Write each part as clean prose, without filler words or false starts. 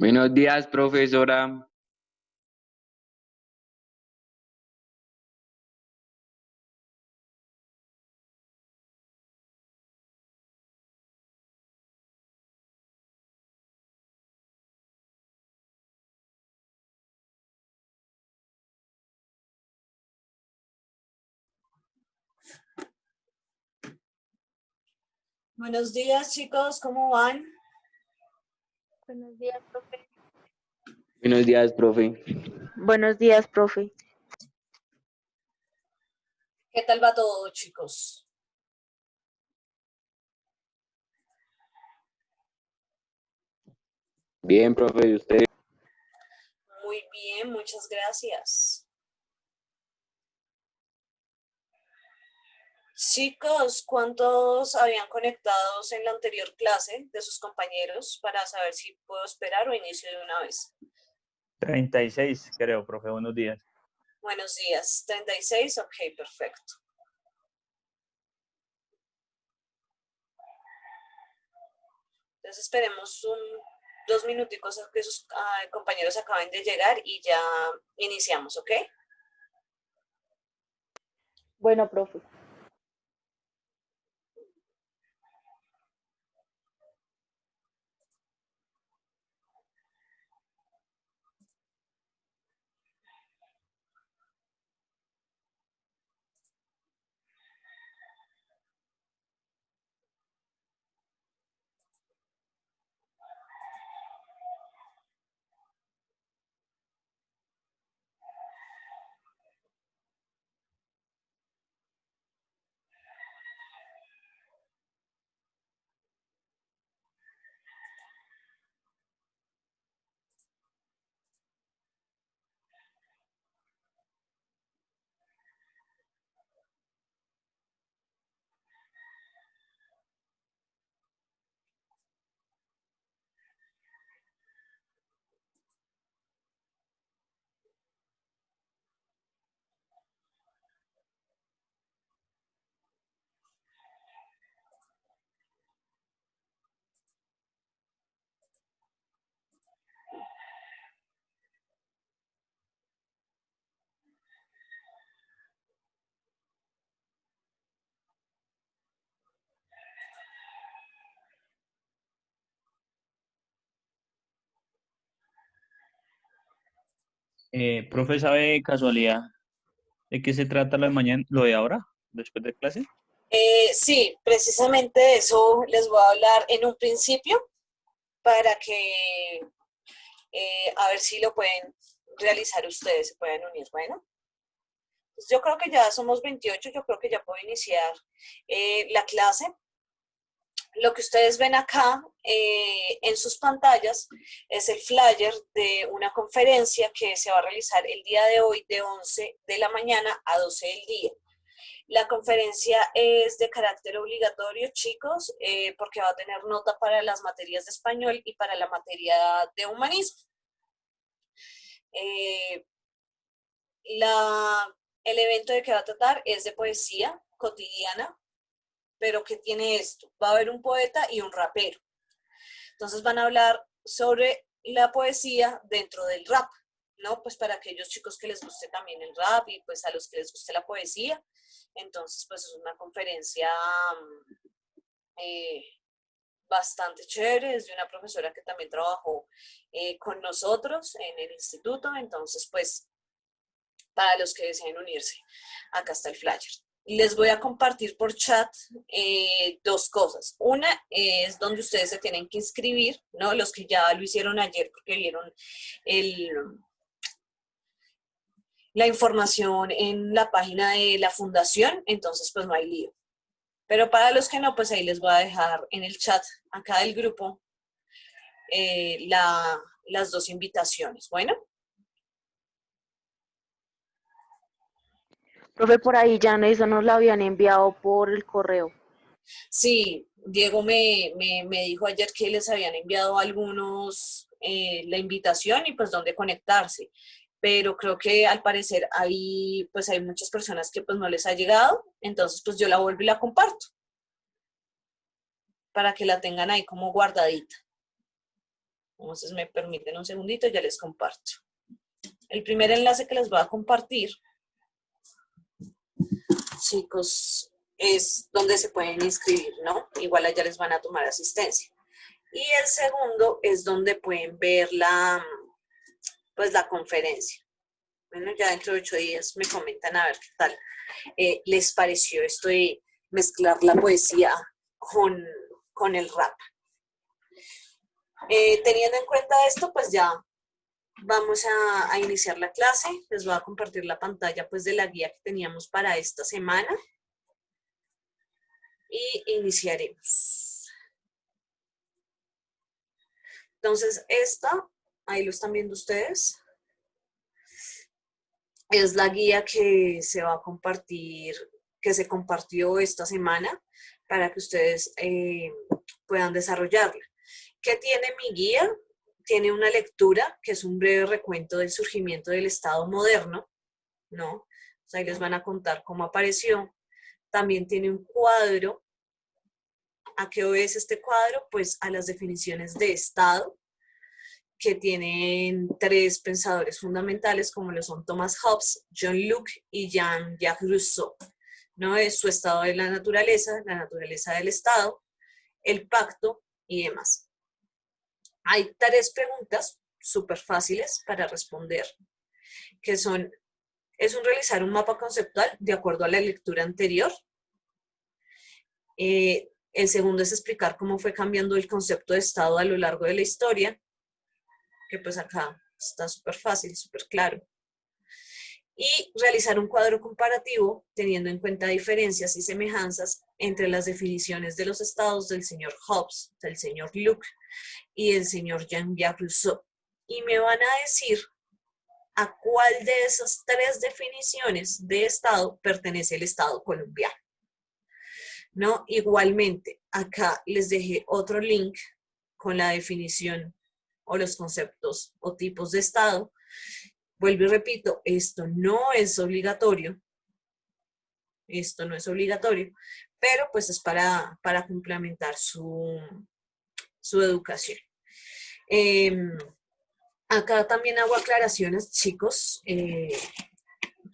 Buenos días, profesora. Buenos días, chicos, ¿cómo van? Buenos días, profe. Buenos días, profe. Buenos días, profe. ¿Qué tal va todo, chicos? Bien, profe, ¿y usted? Muy bien, muchas gracias. Chicos, ¿cuántos habían conectados en la anterior clase de sus compañeros para saber si puedo esperar o inicio de una vez? 36, creo, profe. Buenos días. Buenos días. 36, ok, perfecto. Entonces esperemos 2 minuticos a que sus compañeros acaben de llegar y ya iniciamos, ¿ok? Bueno, profe. Profe, ¿sabe casualidad de qué se trata lo de mañana, lo de ahora, después de clase? Sí, precisamente de eso les voy a hablar en un principio para que a ver si lo pueden realizar ustedes, se pueden unir. Bueno, pues yo creo que ya somos 28, yo creo que ya puedo iniciar la clase. Lo que ustedes ven acá en sus pantallas es el flyer de una conferencia que se va a realizar el día de hoy de 11 de la mañana a 12 del día. La conferencia es de carácter obligatorio, chicos, porque va a tener nota para las materias de español y para la materia de humanismo. Eh, el evento de que va a tratar es de poesía cotidiana, pero ¿qué tiene esto? Va a haber un poeta y un rapero. Entonces van a hablar sobre la poesía dentro del rap, ¿no? Pues para aquellos chicos que les guste también el rap y pues a los que les guste la poesía. Entonces, pues es una conferencia eh, bastante chévere, es de una profesora que también trabajó con nosotros en el instituto. Entonces, pues para los que deseen unirse, acá está el flyer. Les voy a compartir por chat dos cosas. Una es donde ustedes se tienen que inscribir, ¿no? Los que ya lo hicieron ayer porque vieron el, la información en la página de la fundación, entonces pues no hay lío. Pero para los que no, pues ahí les voy a dejar en el chat acá del grupo las dos invitaciones. Bueno. Profe, por ahí ya eso nos lo habían enviado por el correo. Sí, Diego me dijo ayer que les habían enviado a algunos la invitación y pues dónde conectarse, pero creo que al parecer hay muchas personas que pues no les ha llegado, entonces pues yo la vuelvo y la comparto para que la tengan ahí como guardadita. Entonces me permiten un segundito, ya les comparto. El primer enlace que les voy a compartir, chicos, es donde se pueden inscribir, ¿no? Igual allá les van a tomar asistencia. Y el segundo es donde pueden ver pues la conferencia. Bueno, ya dentro de 8 días me comentan a ver qué tal les pareció esto de mezclar la poesía con el rap. Teniendo en cuenta esto, pues ya vamos a iniciar la clase. Les voy a compartir la pantalla pues de la guía que teníamos para esta semana. Y iniciaremos. Entonces, ahí lo están viendo ustedes, es la guía que se va a compartir, que se compartió esta semana para que ustedes puedan desarrollarla. ¿Qué tiene mi guía? Tiene una lectura, que es un breve recuento del surgimiento del Estado moderno, ¿no? O sea, ahí les van a contar cómo apareció. También tiene un cuadro. ¿A qué obedece este cuadro? Pues a las definiciones de Estado, que tienen 3 pensadores fundamentales, como lo son Thomas Hobbes, John Locke y Jean-Jacques Rousseau. ¿No? Es su estado de la naturaleza del Estado, el pacto y demás. Hay 3 preguntas súper fáciles para responder, que es realizar un mapa conceptual de acuerdo a la lectura anterior. El segundo es explicar cómo fue cambiando el concepto de Estado a lo largo de la historia, que pues acá está súper fácil, súper claro. Y realizar un cuadro comparativo teniendo en cuenta diferencias y semejanzas entre las definiciones de los estados del señor Hobbes, del señor Locke y del señor Jean-Jacques Rousseau. Y me van a decir a cuál de esas 3 definiciones de estado pertenece el Estado colombiano. ¿No? Igualmente, acá les dejé otro link con la definición o los conceptos o tipos de Estado. Vuelvo y repito, esto no es obligatorio. Esto no es obligatorio, pero pues es para complementar su educación. Acá también hago aclaraciones, chicos,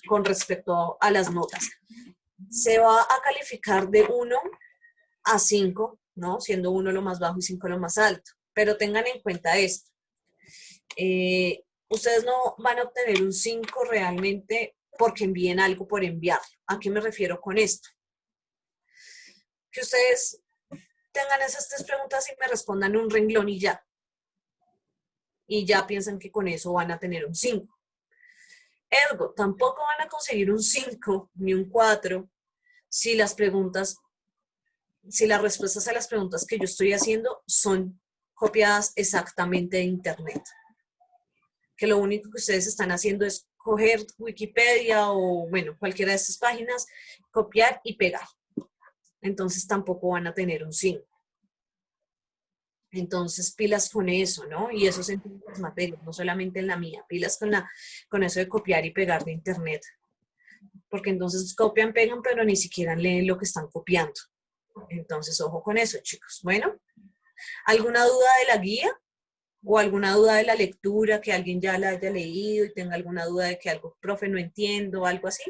con respecto a las notas. Se va a calificar de 1 a 5, ¿no? Siendo 1 lo más bajo y 5 lo más alto. Pero tengan en cuenta esto. Ustedes no van a obtener un 5 realmente porque envíen algo por enviarlo. ¿A qué me refiero con esto? Que ustedes tengan esas 3 preguntas y me respondan un renglón y ya. Y ya piensan que con eso van a tener un 5. Ergo, tampoco van a conseguir un 5 ni un 4 si las respuestas a las preguntas que yo estoy haciendo son copiadas exactamente de internet. Que lo único que ustedes están haciendo es coger Wikipedia o, bueno, cualquiera de estas páginas, copiar y pegar. Entonces tampoco van a tener un 5. Entonces, pilas con eso, ¿no? Y eso es en todas las materias, no solamente en la mía. Pilas con eso de copiar y pegar de internet. Porque entonces copian, pegan, pero ni siquiera leen lo que están copiando. Entonces, ojo con eso, chicos. Bueno, ¿alguna duda de la guía? ¿O alguna duda de la lectura, que alguien ya la haya leído y tenga alguna duda de que algo, profe, no entiendo o algo así?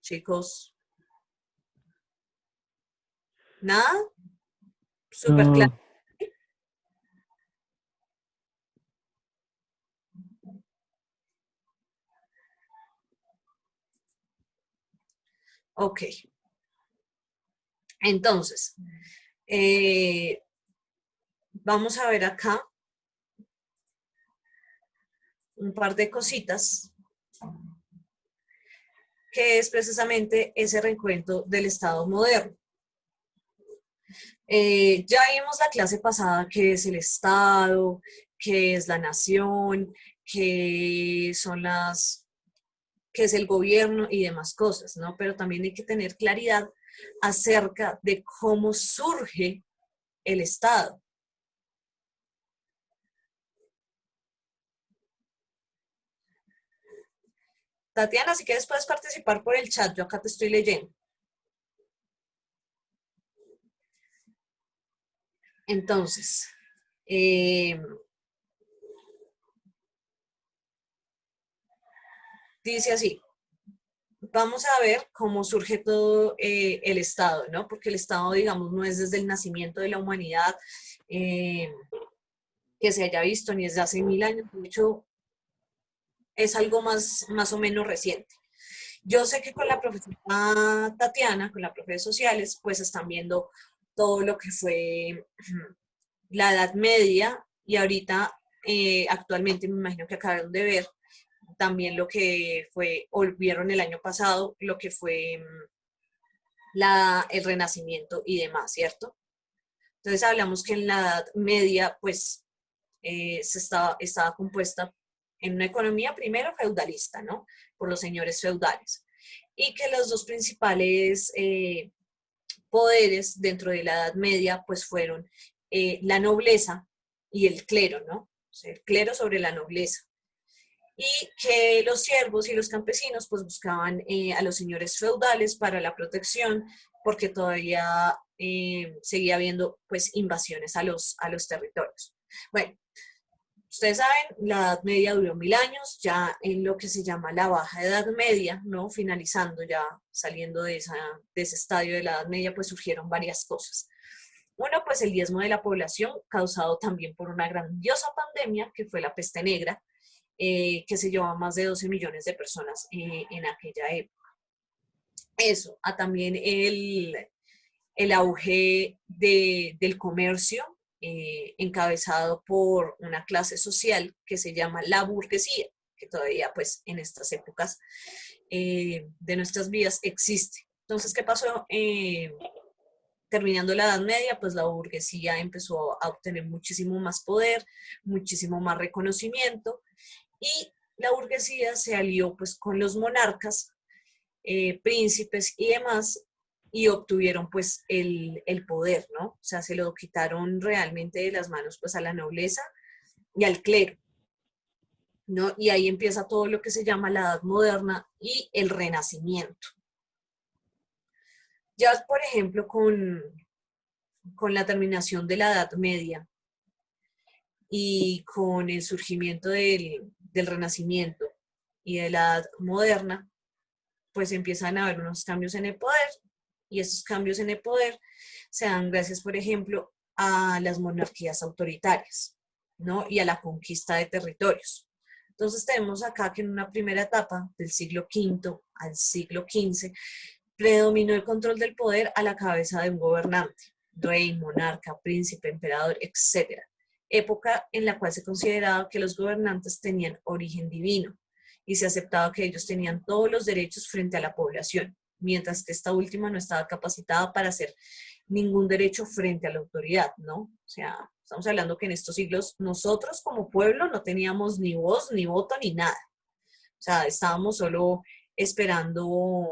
Chicos. ¿Nada? Súper claro. Ok. Entonces, vamos a ver acá un par de cositas, que es precisamente ese recuento del Estado moderno. Ya vimos la clase pasada qué es el Estado, qué es la nación, qué es el gobierno y demás cosas, ¿no? Pero también hay que tener claridad acerca de cómo surge el Estado. Tatiana, si quieres puedes participar por el chat, yo acá te estoy leyendo. Entonces, dice así, vamos a ver cómo surge todo el Estado, ¿no? Porque el Estado, digamos, no es desde el nacimiento de la humanidad que se haya visto, ni desde hace 1000 años, de hecho, es algo más o menos reciente. Yo sé que con la profesora Tatiana, con la profe de sociales, pues están viendo todo lo que fue la Edad Media y ahorita, actualmente me imagino que acabaron de ver también lo que fue, o vieron el año pasado, lo que fue el Renacimiento y demás, ¿cierto? Entonces hablamos que en la Edad Media, pues, estaba compuesta en una economía primero feudalista, ¿no? Por los señores feudales. Y que los dos principales poderes dentro de la Edad Media, pues fueron la nobleza y el clero, ¿no? O sea, el clero sobre la nobleza. Y que los siervos y los campesinos pues buscaban a los señores feudales para la protección, porque todavía seguía habiendo pues invasiones a los territorios. Bueno, ustedes saben, la Edad Media duró 1000 años, ya en lo que se llama la Baja Edad Media, ¿no? Finalizando ya, saliendo de ese estadio de la Edad Media, pues surgieron varias cosas. Uno, pues el diezmo de la población, causado también por una grandiosa pandemia, que fue la peste negra, que se llevó a más de 12 millones de personas en aquella época. Eso, a también el auge del comercio, encabezado por una clase social que se llama la burguesía, que todavía pues en estas épocas de nuestras vidas existe. Entonces, ¿qué pasó? Terminando la Edad Media, pues la burguesía empezó a obtener muchísimo más poder, muchísimo más reconocimiento, y la burguesía se alió pues con los monarcas, príncipes y demás, y obtuvieron pues el poder, ¿no? O sea, se lo quitaron realmente de las manos pues a la nobleza y al clero, ¿no? Y ahí empieza todo lo que se llama la Edad Moderna y el Renacimiento. Ya, por ejemplo, con la terminación de la Edad Media y con el surgimiento del Renacimiento y de la Edad Moderna, pues empiezan a haber unos cambios en el poder, y esos cambios en el poder se dan gracias, por ejemplo, a las monarquías autoritarias, ¿no? Y a la conquista de territorios. Entonces tenemos acá que en una primera etapa, del siglo V al siglo XV, predominó el control del poder a la cabeza de un gobernante, rey, monarca, príncipe, emperador, etc. Época en la cual se consideraba que los gobernantes tenían origen divino y se aceptaba que ellos tenían todos los derechos frente a la población, mientras que esta última no estaba capacitada para hacer ningún derecho frente a la autoridad, ¿no? O sea, estamos hablando que en estos siglos nosotros como pueblo no teníamos ni voz, ni voto, ni nada. O sea, estábamos solo esperando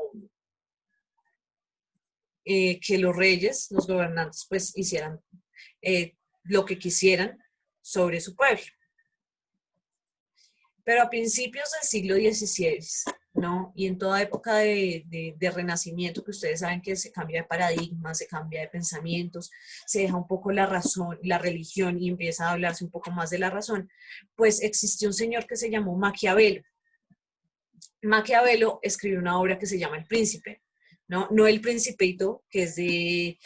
que los reyes, los gobernantes, pues hicieran lo que quisieran sobre su pueblo. Pero a principios del siglo XVI, ¿no? Y en toda época de renacimiento, que ustedes saben que se cambia de paradigma, se cambia de pensamientos, se deja un poco la razón, la religión y empieza a hablarse un poco más de la razón, pues existió un señor que se llamó Maquiavelo. Maquiavelo escribió una obra que se llama El Príncipe, ¿no? No El Principito, que es de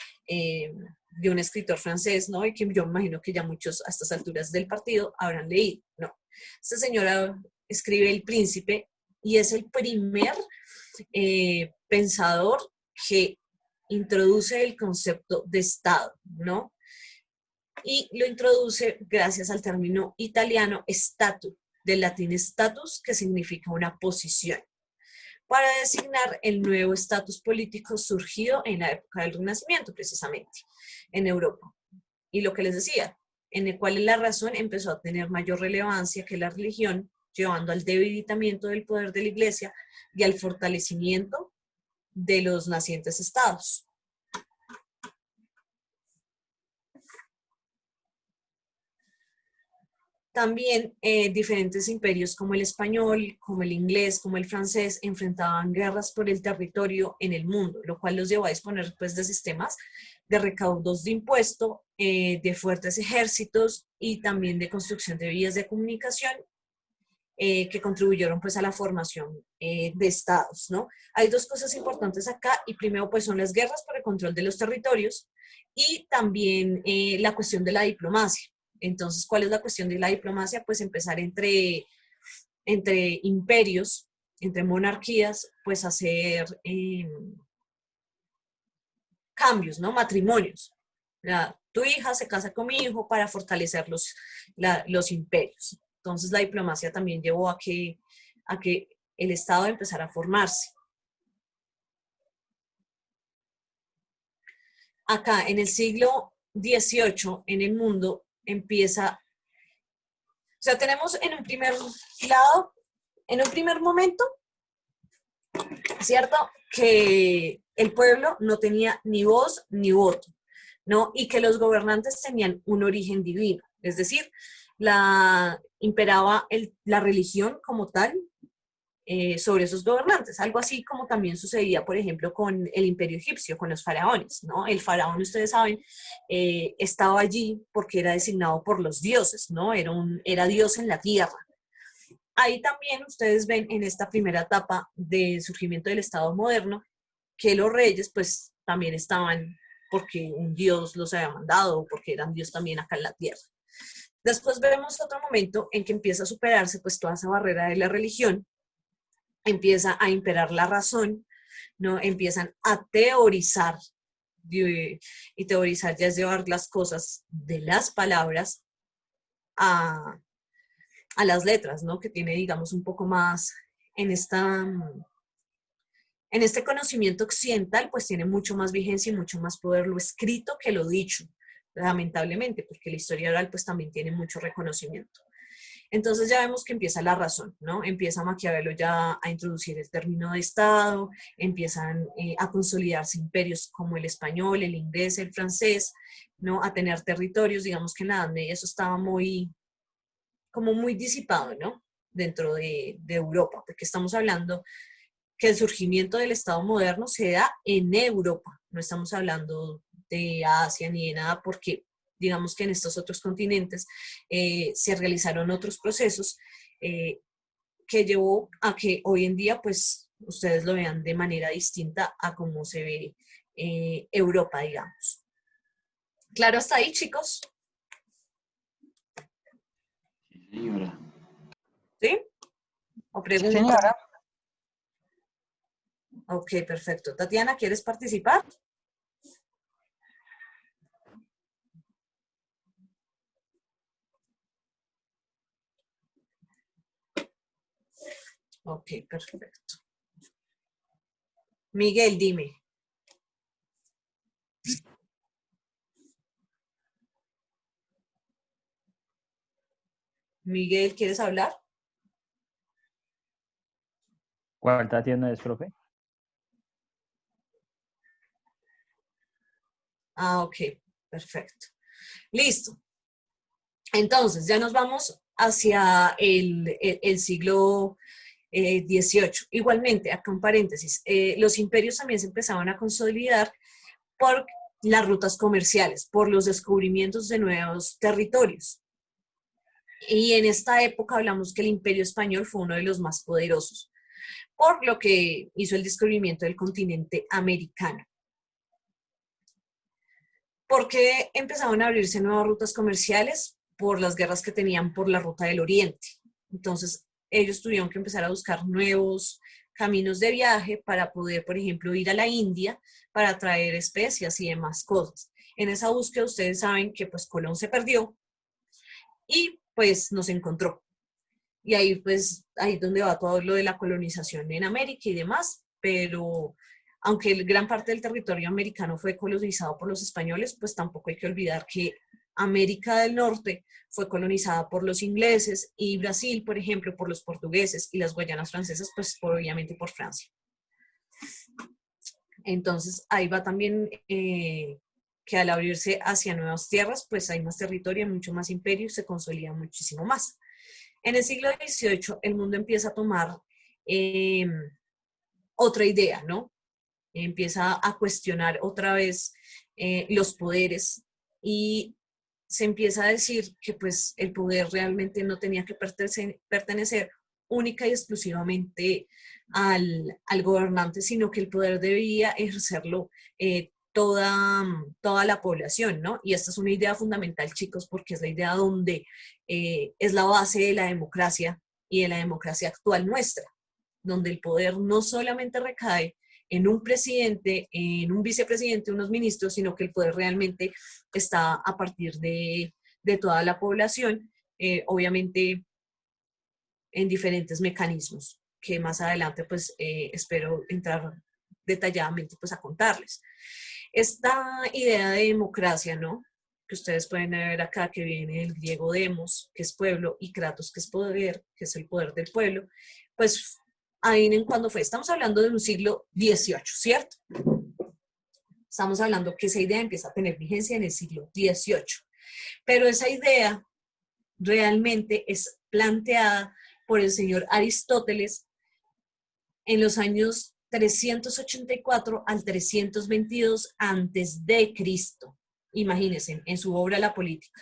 un escritor francés, ¿no? Y que yo imagino que ya muchos a estas alturas del partido habrán leído, ¿no? Esta señora escribe El Príncipe y es el primer pensador que introduce el concepto de Estado, ¿no? Y lo introduce gracias al término italiano statu, del latín status, que significa una posición, para designar el nuevo estatus político surgido en la época del Renacimiento, precisamente, en Europa. Y lo que les decía, en el cual la razón empezó a tener mayor relevancia que la religión, llevando al debilitamiento del poder de la Iglesia y al fortalecimiento de los nacientes estados. también diferentes imperios como el español, como el inglés, como el francés, enfrentaban guerras por el territorio en el mundo, lo cual los llevó a disponer pues, de sistemas de recaudos de impuesto, de fuertes ejércitos y también de construcción de vías de comunicación que contribuyeron pues a la formación de estados, ¿no? Hay dos cosas importantes acá y primero pues son las guerras por el control de los territorios y también la cuestión de la diplomacia. Entonces, ¿cuál es la cuestión de la diplomacia? Pues empezar entre imperios, entre monarquías, pues hacer cambios, ¿no? Matrimonios. Tu hija se casa con mi hijo para fortalecer los imperios. Entonces la diplomacia también llevó a que el Estado empezara a formarse. Acá en el siglo XVIII en el mundo empieza, o sea, tenemos en un primer lado, en un primer momento, ¿cierto? Que el pueblo no tenía ni voz ni voto, ¿no? Y que los gobernantes tenían un origen divino, es decir, imperaba la religión como tal sobre esos gobernantes, algo así como también sucedía, por ejemplo, con el imperio egipcio, con los faraones, ¿no? El faraón, ustedes saben, estaba allí porque era designado por los dioses, ¿no? Era Dios en la tierra. Ahí también ustedes ven en esta primera etapa del surgimiento del Estado moderno que los reyes pues también estaban porque un dios los había mandado o porque eran dios también acá en la tierra. Después vemos otro momento en que empieza a superarse pues toda esa barrera de la religión, empieza a imperar la razón, ¿no? Empiezan a teorizar, y teorizar ya es llevar las cosas de las palabras a las letras, ¿no? Que tiene, digamos, un poco más en este conocimiento occidental, pues tiene mucho más vigencia y mucho más poder lo escrito que lo dicho, lamentablemente, porque la historia oral pues también tiene mucho reconocimiento. Entonces ya vemos que empieza la razón, ¿no? Empieza Maquiavelo ya a introducir el término de Estado, empiezan a consolidarse imperios como el español, el inglés, el francés, ¿no? A tener territorios, digamos que en la Edad Media eso estaba como muy disipado, ¿no? Dentro de Europa, porque estamos hablando que el surgimiento del Estado moderno se da en Europa, no estamos hablando de Asia ni de nada, porque digamos que en estos otros continentes se realizaron otros procesos que llevó a que hoy en día pues ustedes lo vean de manera distinta a cómo se ve Europa, digamos. ¿Claro hasta ahí, chicos? Sí, señora. ¿Sí? ¿O Sí, preguntas? señora. Ok, perfecto. Tatiana, ¿quieres participar? Ok, perfecto. Miguel, dime. Miguel, ¿quieres hablar? ¿Cuál Tatiana es, profe? Ah, ok, perfecto. Listo. Entonces, ya nos vamos hacia el siglo XVIII. Igualmente, acá un paréntesis, los imperios también se empezaban a consolidar por las rutas comerciales, por los descubrimientos de nuevos territorios. Y en esta época hablamos que el imperio español fue uno de los más poderosos, por lo que hizo el descubrimiento del continente americano. ¿Por qué empezaron a abrirse nuevas rutas comerciales? Por las guerras que tenían por la ruta del Oriente. Entonces, ellos tuvieron que empezar a buscar nuevos caminos de viaje para poder, por ejemplo, ir a la India para traer especias y demás cosas. En esa búsqueda ustedes saben que pues Colón se perdió y pues nos encontró. Y ahí pues, ahí es donde va todo lo de la colonización en América y demás, pero aunque gran parte del territorio americano fue colonizado por los españoles, pues tampoco hay que olvidar que América del Norte fue colonizada por los ingleses y Brasil, por ejemplo, por los portugueses y las Guayanas francesas, pues obviamente por Francia. Entonces ahí va también que al abrirse hacia nuevas tierras, pues hay más territorio, mucho más imperio y se consolida muchísimo más. En el siglo XVIII el mundo empieza a tomar otra idea, ¿no? Empieza a cuestionar otra vez los poderes y se empieza a decir que pues el poder realmente no tenía que pertenecer única y exclusivamente al gobernante, sino que el poder debía ejercerlo toda la población, ¿no? Y esta es una idea fundamental, chicos, porque es la idea donde es la base de la democracia y de la democracia actual nuestra, donde el poder no solamente recae en un presidente, en un vicepresidente, unos ministros, sino que el poder realmente está a partir de toda la población, obviamente en diferentes mecanismos, que más adelante pues espero entrar detalladamente pues a contarles. Esta idea de democracia, ¿no? Que ustedes pueden ver acá, que viene del griego demos, que es pueblo, y kratos, que es poder, que es el poder del pueblo, pues adivinen cuándo fue. Estamos hablando de un siglo XVIII, ¿cierto? Estamos hablando que esa idea empieza a tener vigencia en el siglo XVIII. Pero esa idea realmente es planteada por el señor Aristóteles en los años 384 al 322 antes de Cristo. Imagínense, en su obra La Política.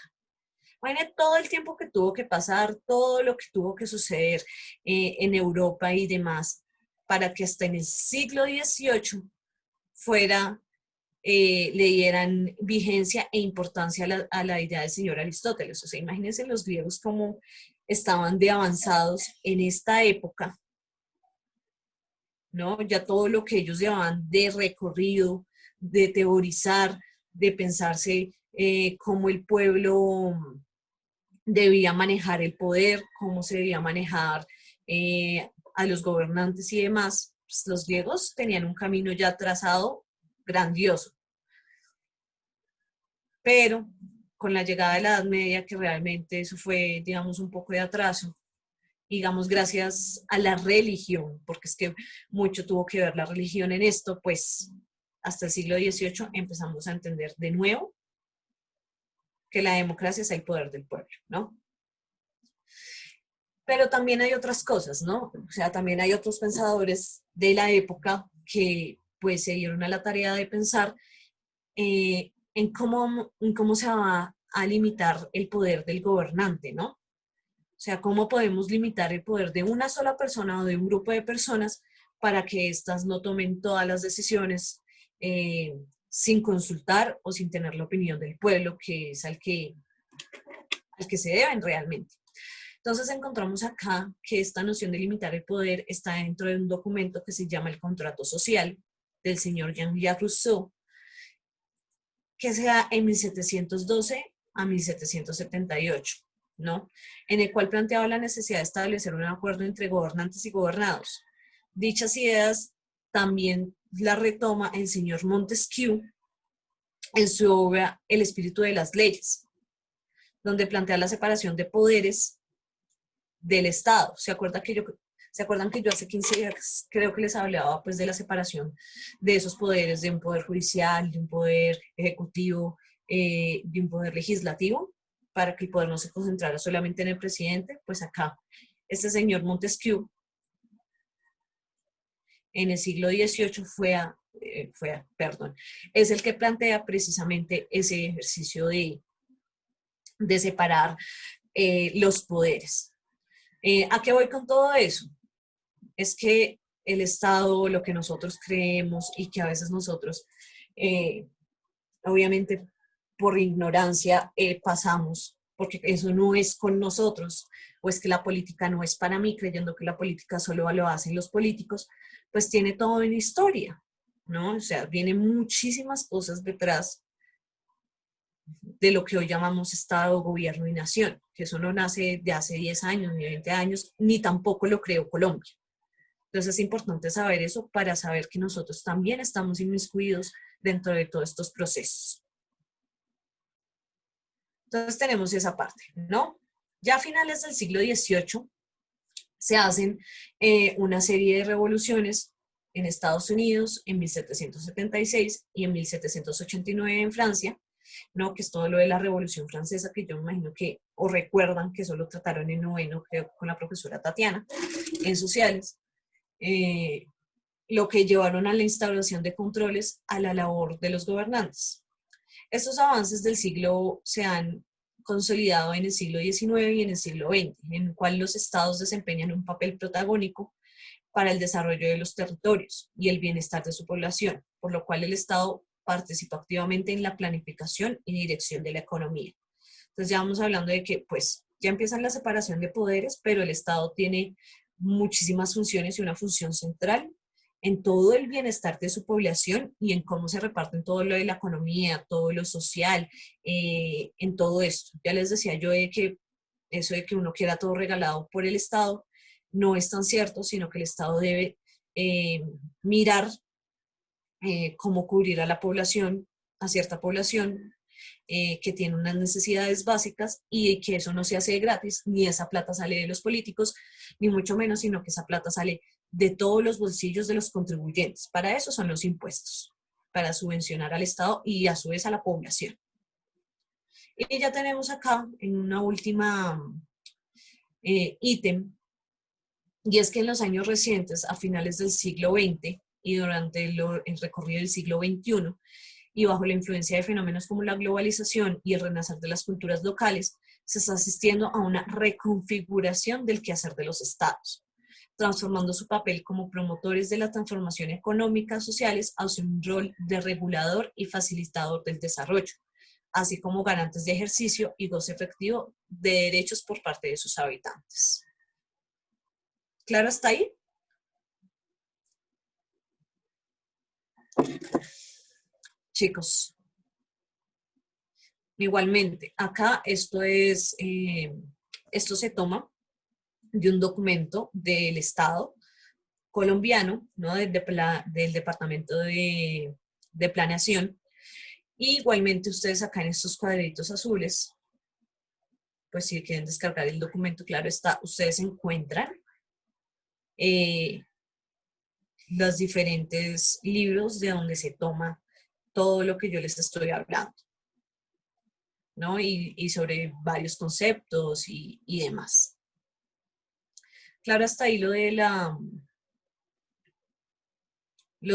Imagínense todo el tiempo que tuvo que pasar, todo lo que tuvo que suceder en Europa y demás, para que hasta en el siglo XVIII le dieran vigencia e importancia a la idea del señor Aristóteles. O sea, imagínense los griegos cómo estaban de avanzados en esta época, ¿no? Ya todo lo que ellos llevaban de recorrido, de teorizar, de pensarse cómo el pueblo debía manejar el poder, cómo se debía manejar a los gobernantes y demás, pues los griegos tenían un camino ya trazado grandioso. Pero con la llegada de la Edad Media, que realmente eso fue, digamos, un poco de atraso, digamos, gracias a la religión, porque es que mucho tuvo que ver la religión en esto, pues hasta el siglo XVIII empezamos a entender de nuevo que la democracia es el poder del pueblo, ¿no? Pero también hay otras cosas, ¿no? O sea, también hay otros pensadores de la época que pues se dieron a la tarea de pensar en cómo se va a limitar el poder del gobernante, ¿no? O sea, cómo podemos limitar el poder de una sola persona o de un grupo de personas para que éstas no tomen todas las decisiones sin consultar o sin tener la opinión del pueblo, que es al que se deben realmente. Entonces encontramos acá que esta noción de limitar el poder está dentro de un documento que se llama el Contrato Social del señor Jean-Jacques Rousseau, que se da en 1712 a 1778, ¿no? En el cual planteaba la necesidad de establecer un acuerdo entre gobernantes y gobernados. Dichas ideas también las retoma el señor Montesquieu en su obra El espíritu de las leyes, donde plantea la separación de poderes del Estado. ¿Se acuerdan que yo hace 15 días creo que les hablaba pues de la separación de esos poderes, de un poder judicial, de un poder ejecutivo, de un poder legislativo, para que el poder no se concentrara solamente en el presidente? Pues acá, este señor Montesquieu, en el siglo XVIII es el que plantea precisamente ese ejercicio de separar los poderes. ¿A qué voy con todo eso? Es que el Estado, lo que nosotros creemos y que a veces nosotros, obviamente por ignorancia, pasamos, porque eso no es con nosotros, o es que la política no es para mí, creyendo que la política solo lo hacen los políticos, pues tiene toda una historia, ¿no? O sea, vienen muchísimas cosas detrás de lo que hoy llamamos Estado, Gobierno y Nación, que eso no nace de hace 10 años, ni 20 años, ni tampoco lo creó Colombia. Entonces es importante saber eso para saber que nosotros también estamos inmiscuidos dentro de todos estos procesos. Entonces tenemos esa parte, ¿no? Ya a finales del siglo XVIII se hacen una serie de revoluciones en Estados Unidos en 1776 y en 1789 en Francia, ¿no? Que es todo lo de la Revolución Francesa, que yo me imagino que, o recuerdan que eso lo trataron en noveno, creo, con la profesora Tatiana, en sociales, lo que llevaron a la instauración de controles a la labor de los gobernantes. Estos avances del siglo se han consolidado en el siglo XIX y en el siglo XX, en el cual los estados desempeñan un papel protagónico para el desarrollo de los territorios y el bienestar de su población, por lo cual el Estado participa activamente en la planificación y dirección de la economía. Entonces ya vamos hablando de que pues ya empiezan la separación de poderes, pero el Estado tiene muchísimas funciones y una función central en todo el bienestar de su población y en cómo se reparten todo lo de la economía, todo lo social, en todo esto. Ya les decía yo de que eso de que uno quiera todo regalado por el Estado no es tan cierto, sino que el Estado debe mirar cómo cubrir a la población, a cierta población que tiene unas necesidades básicas y que eso no se hace de gratis, ni esa plata sale de los políticos, ni mucho menos, sino que esa plata sale de todos los bolsillos de los contribuyentes. Para eso son los impuestos, para subvencionar al Estado y a su vez a la población. Y ya tenemos acá en una última ítem, y es que en los años recientes, a finales del siglo XX y durante el recorrido del siglo XXI, y bajo la influencia de fenómenos como la globalización y el renacer de las culturas locales, se está asistiendo a una reconfiguración del quehacer de los estados, transformando su papel como promotores de la transformación económica sociales hacia un rol de regulador y facilitador del desarrollo, así como garantes de ejercicio y goce efectivo de derechos por parte de sus habitantes. ¿Claro hasta ahí? Chicos, igualmente, acá esto se toma de un documento del Estado colombiano, ¿no? Del Departamento de Planeación. Y igualmente ustedes acá en estos cuadritos azules, pues si quieren descargar el documento, claro está, ustedes encuentran los diferentes libros de donde se toma todo lo que yo les estoy hablando, ¿no? Y sobre varios conceptos y demás. Claro, hasta ahí lo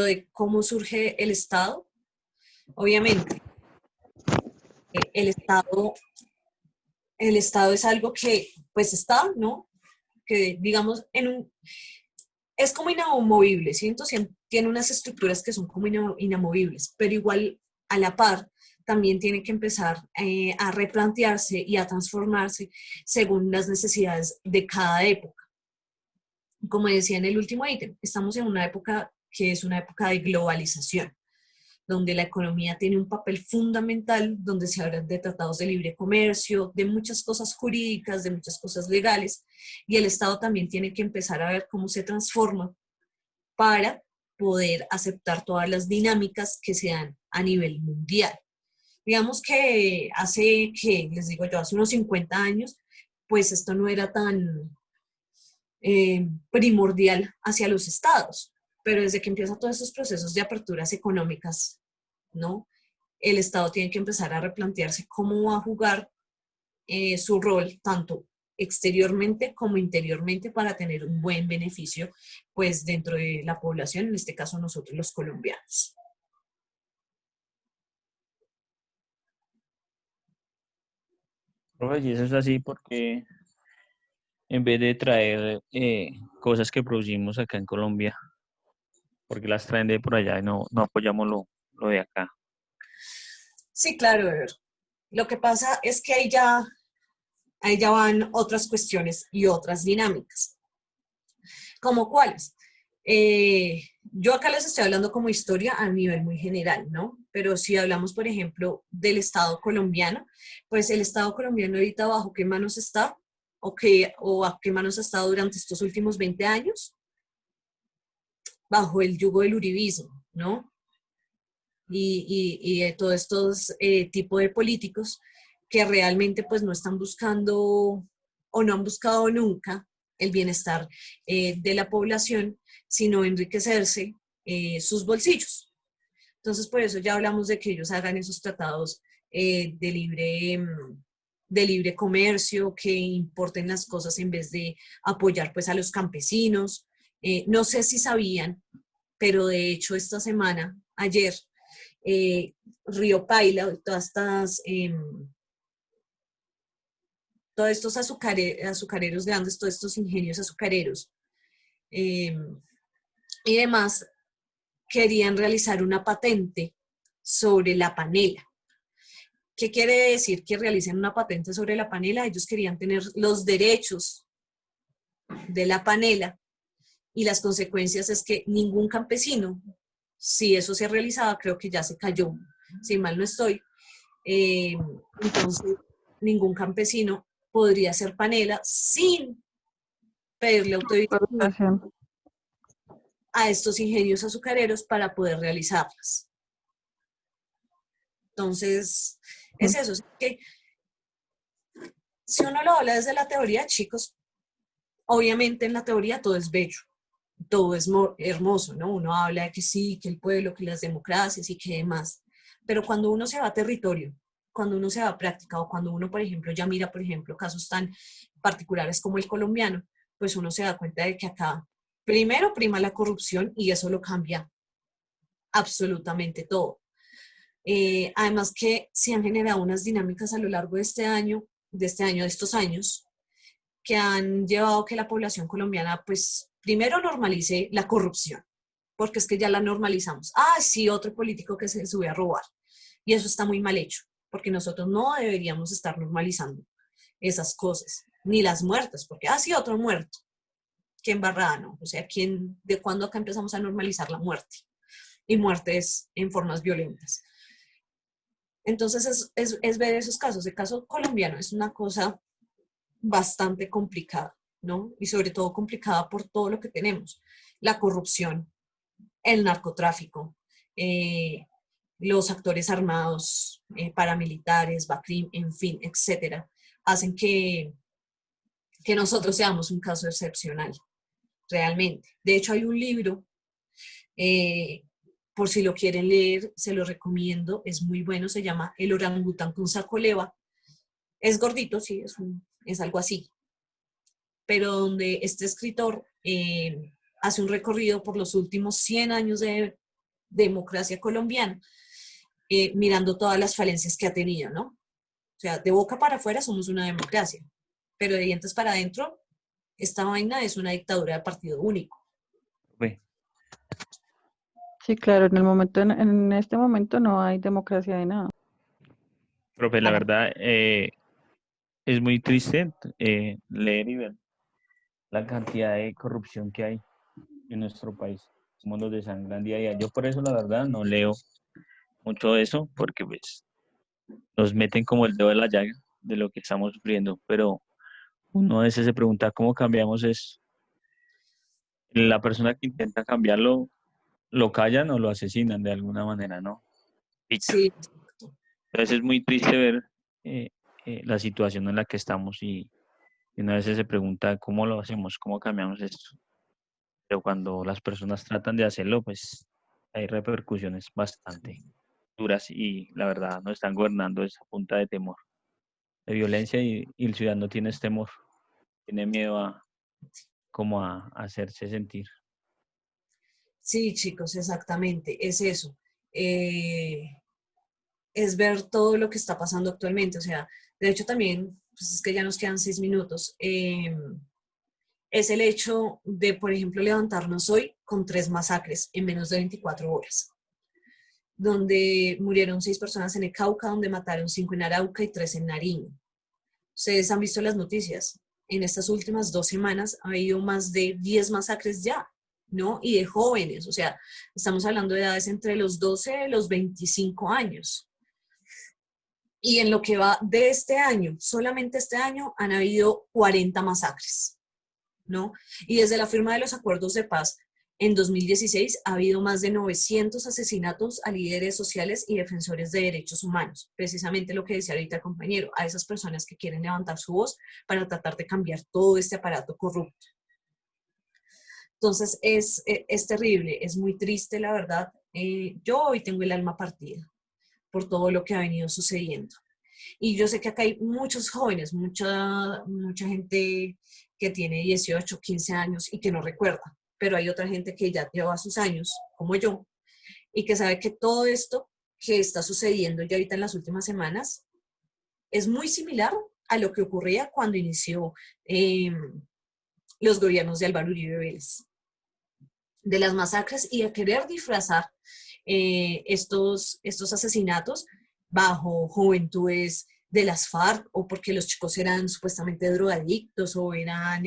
de cómo surge el Estado. Obviamente, el Estado es algo que, pues está, ¿no? Que digamos, es como inamovible, ¿cierto? Tiene unas estructuras que son como inamovibles, pero igual a la par también tiene que empezar a replantearse y a transformarse según las necesidades de cada época. Como decía en el último ítem, estamos en una época que es una época de globalización, donde la economía tiene un papel fundamental, donde se habla de tratados de libre comercio, de muchas cosas jurídicas, de muchas cosas legales, y el Estado también tiene que empezar a ver cómo se transforma para poder aceptar todas las dinámicas que se dan a nivel mundial. Digamos que les digo yo, hace unos 50 años, pues esto no era tan primordial hacia los estados, pero desde que empiezan todos estos procesos de aperturas económicas, ¿no? El Estado tiene que empezar a replantearse cómo va a jugar su rol, tanto exteriormente como interiormente, para tener un buen beneficio, pues, dentro de la población, en este caso nosotros los colombianos. Profe, y eso es así porque en vez de traer cosas que producimos acá en Colombia, porque las traen de por allá y no apoyamos lo de acá. Sí, claro, Ever. Lo que pasa es que ahí ya van otras cuestiones y otras dinámicas. ¿Cómo cuáles? Yo acá les estoy hablando como historia a nivel muy general, ¿no? Pero si hablamos, por ejemplo, del Estado colombiano, pues el Estado colombiano ahorita bajo qué manos está o a qué manos ha estado durante estos últimos 20 años, bajo el yugo del uribismo, ¿no? Y de todos estos tipos de políticos que realmente pues no están buscando o no han buscado nunca el bienestar de la población, sino enriquecerse sus bolsillos. Entonces, por eso ya hablamos de que ellos hagan esos tratados de libre comercio, que importen las cosas en vez de apoyar pues a los campesinos. No sé si sabían, pero de hecho esta semana, ayer, Río Paila, todos estos azucareros grandes, todos estos ingenios azucareros y demás, querían realizar una patente sobre la panela. ¿Qué quiere decir que realicen una patente sobre la panela? Ellos querían tener los derechos de la panela y las consecuencias es que ningún campesino, si eso se realizaba, creo que ya se cayó, si mal no estoy, entonces ningún campesino podría hacer panela sin pedirle autorización Autorización. a estos ingenios azucareros para poder realizarlas. Entonces, es eso. Es que si uno lo habla desde la teoría, chicos, obviamente en la teoría todo es bello, todo es hermoso, ¿no? Uno habla de que sí, que el pueblo, que las democracias y que demás. Pero cuando uno se va a territorio, cuando uno se va a práctica o cuando uno, por ejemplo, ya mira, por ejemplo, casos tan particulares como el colombiano, pues uno se da cuenta de que acá primero prima la corrupción y eso lo cambia absolutamente todo. Además que se han generado unas dinámicas a lo largo de estos años, que han llevado a que la población colombiana, pues, primero normalice la corrupción, porque es que ya la normalizamos. Ah, sí, otro político que se sube a robar. Y eso está muy mal hecho, porque nosotros no deberíamos estar normalizando esas cosas, ni las muertes, porque, ah, sí, otro muerto. Qué embarrada, ¿no? O sea, ¿de cuándo acá empezamos a normalizar la muerte? Y muertes en formas violentas. Entonces es ver esos casos. El caso colombiano es una cosa bastante complicada, ¿no? Y sobre todo complicada por todo lo que tenemos. La corrupción, el narcotráfico, los actores armados, paramilitares, BACRIM, en fin, etcétera, hacen que nosotros seamos un caso excepcional, realmente. De hecho, hay un libro, por si lo quieren leer, se lo recomiendo, es muy bueno, se llama El orangután con saco leva. Es gordito, sí, es algo así, pero donde este escritor hace un recorrido por los últimos 100 años de democracia colombiana, mirando todas las falencias que ha tenido, ¿no? O sea, de boca para afuera somos una democracia, pero de dientes para adentro, esta vaina es una dictadura de partido único. Ve, Sí, claro, en este momento no hay democracia de nada. profe, la verdad es muy triste leer y ver la cantidad de corrupción que hay en nuestro país, cómo nos desangran día a día. Yo por eso, la verdad, no leo mucho de eso, porque pues nos meten como el dedo en la llaga de lo que estamos sufriendo, pero uno a veces se pregunta cómo cambiamos eso. La persona que intenta cambiarlo, lo callan o lo asesinan de alguna manera, ¿no? Pica. Sí, Entonces es muy triste ver la situación en la que estamos y una vez se pregunta cómo lo hacemos, cómo cambiamos esto. Pero cuando las personas tratan de hacerlo, pues hay repercusiones bastante duras y la verdad no están gobernando esa punta de temor, de violencia y el ciudadano tiene este temor, tiene miedo a hacerse sentir. sí, chicos, exactamente, es eso. Es ver todo lo que está pasando actualmente. O sea, de hecho también, pues es que ya nos quedan 6 minutos, es el hecho de, por ejemplo, levantarnos hoy con 3 masacres en menos de 24 horas, donde murieron 6 personas en el Cauca, donde mataron 5 en Arauca y 3 en Nariño. Ustedes han visto las noticias. En estas últimas 2 semanas ha habido más de 10 masacres ya, ¿no? Y de jóvenes, o sea, estamos hablando de edades entre los 12 y los 25 años. Y en lo que va de este año, solamente este año, han habido 40 masacres, ¿no? Y desde la firma de los acuerdos de paz en 2016 ha habido más de 900 asesinatos a líderes sociales y defensores de derechos humanos. Precisamente lo que decía ahorita el compañero, a esas personas que quieren levantar su voz para tratar de cambiar todo este aparato corrupto. Entonces es terrible, es muy triste, la verdad. Yo hoy tengo el alma partida por todo lo que ha venido sucediendo. Y yo sé que acá hay muchos jóvenes, mucha gente que tiene 18, 15 años y que no recuerda, pero hay otra gente que ya lleva sus años, como yo, y que sabe que todo esto que está sucediendo ya ahorita en las últimas semanas es muy similar a lo que ocurría cuando inició los gobiernos de Álvaro Uribe Vélez, de las masacres y a querer disfrazar estos asesinatos bajo juventudes de las FARC o porque los chicos eran supuestamente drogadictos o eran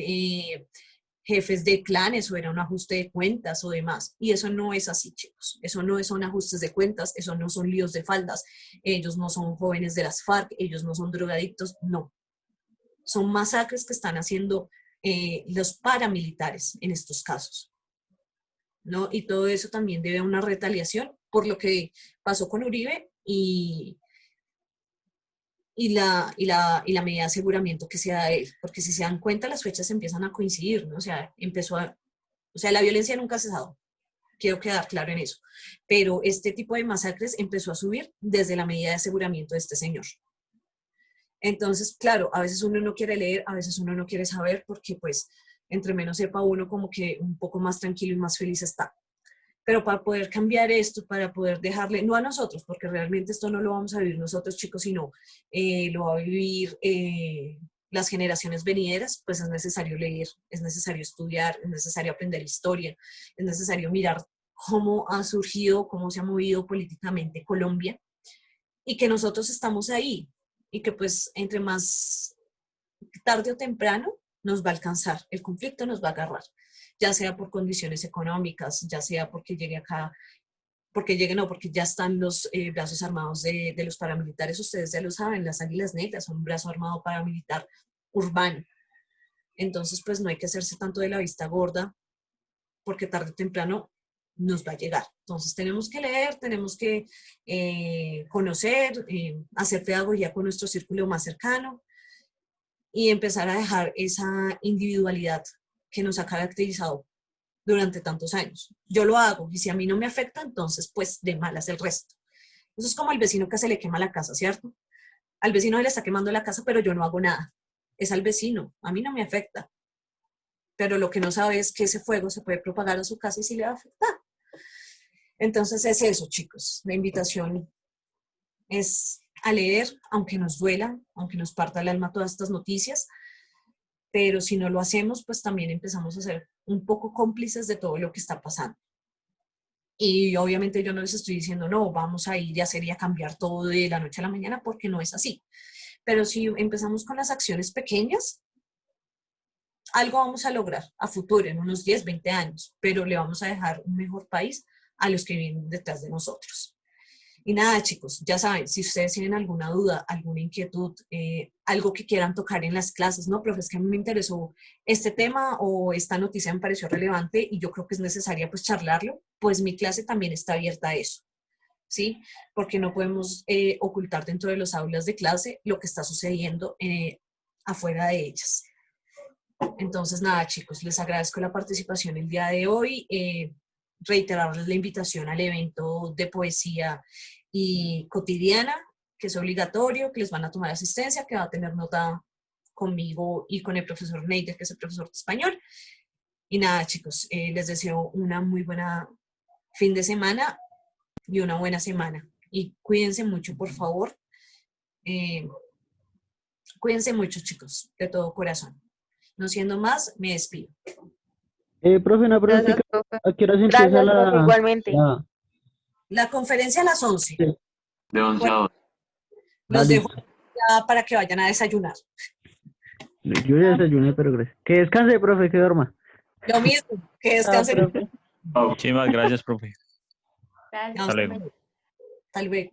jefes de clanes o era un ajuste de cuentas o demás. Y eso no es así, chicos. Eso no son ajustes de cuentas, eso no son líos de faldas. Ellos no son jóvenes de las FARC, ellos no son drogadictos, no. Son masacres que están haciendo los paramilitares en estos casos, ¿no? Y todo eso también debe a una retaliación por lo que pasó con Uribe y la medida de aseguramiento que se da a él. Porque si se dan cuenta, las fechas empiezan a coincidir, ¿no? O sea, la violencia nunca ha cesado. Quiero quedar claro en eso. Pero este tipo de masacres empezó a subir desde la medida de aseguramiento de este señor. Entonces, claro, a veces uno no quiere leer, a veces uno no quiere saber, porque pues entre menos sepa uno como que un poco más tranquilo y más feliz está. Pero para poder cambiar esto, para poder dejarle, no a nosotros, porque realmente esto no lo vamos a vivir nosotros chicos, sino lo va a vivir las generaciones venideras, pues es necesario leer, es necesario estudiar, es necesario aprender historia, es necesario mirar cómo ha surgido, cómo se ha movido políticamente Colombia y que nosotros estamos ahí y que pues entre más tarde o temprano nos va a alcanzar, el conflicto nos va a agarrar, ya sea por condiciones económicas, ya sea porque llegue acá, porque ya están los brazos armados de los paramilitares, ustedes ya lo saben, las Águilas Negras son un brazo armado paramilitar urbano. Entonces, pues no hay que hacerse tanto de la vista gorda, porque tarde o temprano nos va a llegar. Entonces tenemos que leer, tenemos que conocer, hacer pedagogía con nuestro círculo más cercano y empezar a dejar esa individualidad que nos ha caracterizado durante tantos años. Yo lo hago y si a mí no me afecta, entonces pues de malas el resto. Eso es como el vecino que se le quema la casa, ¿cierto? Al vecino se le está quemando la casa, pero yo no hago nada. Es al vecino, a mí no me afecta. Pero lo que no sabe es que ese fuego se puede propagar a su casa y sí le va a afectar. Entonces es eso, chicos. La invitación es a leer, aunque nos duela, aunque nos parta el alma todas estas noticias, pero si no lo hacemos, pues también empezamos a ser un poco cómplices de todo lo que está pasando. Y obviamente yo no les estoy diciendo, no, vamos a ir y hacer y a cambiar todo de la noche a la mañana, porque no es así. Pero si empezamos con las acciones pequeñas, algo vamos a lograr a futuro, en unos 10, 20 años, pero le vamos a dejar un mejor país a los que vienen detrás de nosotros. Y nada, chicos, ya saben, si ustedes tienen alguna duda, alguna inquietud, algo que quieran tocar en las clases, no, profe, es que a mí me interesó este tema o esta noticia me pareció relevante y yo creo que es necesaria pues charlarlo, pues mi clase también está abierta a eso, ¿sí? Porque no podemos ocultar dentro de los aulas de clase lo que está sucediendo afuera de ellas. Entonces, nada, chicos, les agradezco la participación el día de hoy. Reiterarles la invitación al evento de poesía y cotidiana, que es obligatorio, que les van a tomar asistencia, que va a tener nota conmigo y con el profesor Neider, que es el profesor de español. Y nada, chicos, les deseo una muy buena fin de semana y una buena semana. Y cuídense mucho, por favor. Cuídense mucho, chicos, de todo corazón. No siendo más, me despido. Profe, una preguntita. Gracias, profe. ¿A qué hora se Gracias, empieza profe, igualmente. La conferencia a las 11. De 11 a 12. Los listo. dejo ya para que vayan a desayunar. Yo ya desayuné, pero gracias. Que descanse, profe, que duerma. Lo mismo, que Chao, descansen. profe. Muchísimas gracias, profe. Gracias. Hasta luego. Hasta luego.